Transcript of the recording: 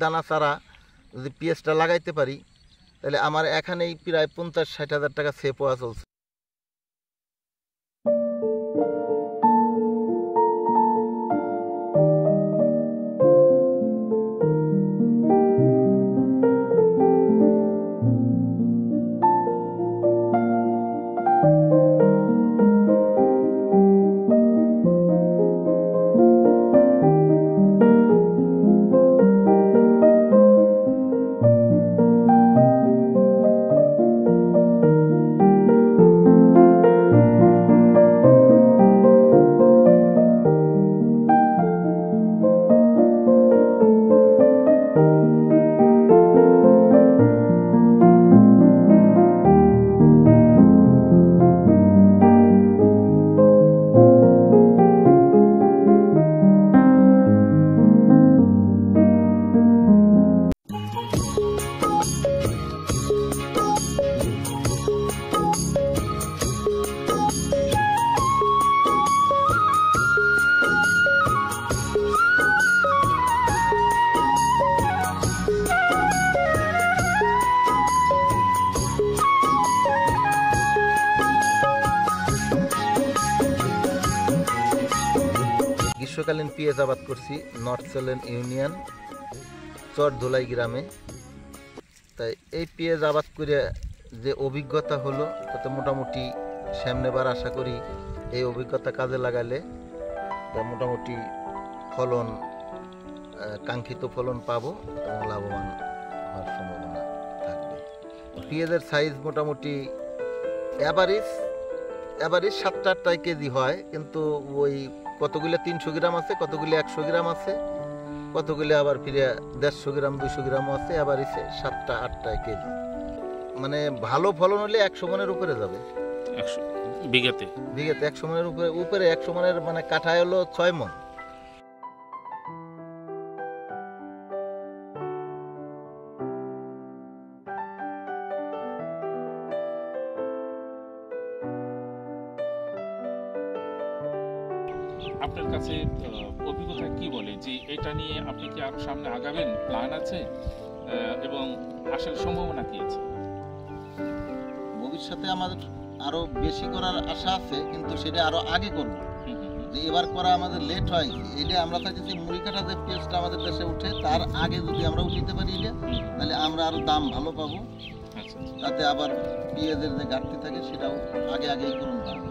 দানা ছাড়া যদি পেঁয়াজটা লাগাইতে পারি তাহলে আমার এখানেই প্রায় 50-60 হাজার টাকা সেভ হওয়া চলছে। গ্রীষ্মকালীন পেঁয়াজ আবাদ করছি নর্থ সেলেন ইউনিয়ন চরধুলাই গ্রামে। তাই এই পেঁয়াজ আবাদ করে যে অভিজ্ঞতা হলো তাতে মোটামুটি সামনেবার আশা করি এই অভিজ্ঞতা কাজে লাগালে মোটামুটি ফলন কাঙ্ক্ষিত ফলন পাবো এবং লাভবান হওয়ার সম্ভাবনা থাকবে। পেঁয়াজের সাইজ মোটামুটি অ্যাভারেজ 7-8 কেজি হয়, কিন্তু ওই কতগুলো 300 গ্রাম আছে, কতগুলো 100 গ্রাম আছে, কতগুলো আবার ফিরে 150 গ্রাম 200 গ্রামও আছে, অ্যাভারেজে 7-8 কেজি। মানে ভালো ফলন হলে 100 মনের উপরে যাবে। 100 বিঘাতে 100 মনের উপরে 100 মনের মানে কাঠায় হলো 6 মন। আপনার কাছে অভিজ্ঞতা কি বলে যে এটা নিয়ে আপনি কি আরো সামনে আগাবেন, প্ল্যান আছে এবং আসার সম্ভাবনা কি আছে? ভবিষ্যতে আমাদের আরো বেশি করার আশা আছে, কিন্তু সেটা আরো আগে করব। যে এবার করা আমাদের লেট হয়, এটা আমরা চাইছি মুড়ি কাটা যে পেঁয়াজটা আমাদের দেশে উঠে তার আগে যদি আমরা উঠিতে পারি এটা, তাহলে আমরা আরো দাম ভালো পাবো। তাতে আবার পেঁয়াজের যে ঘাটতি থাকে সেটাও আগেই পূরণ হবে।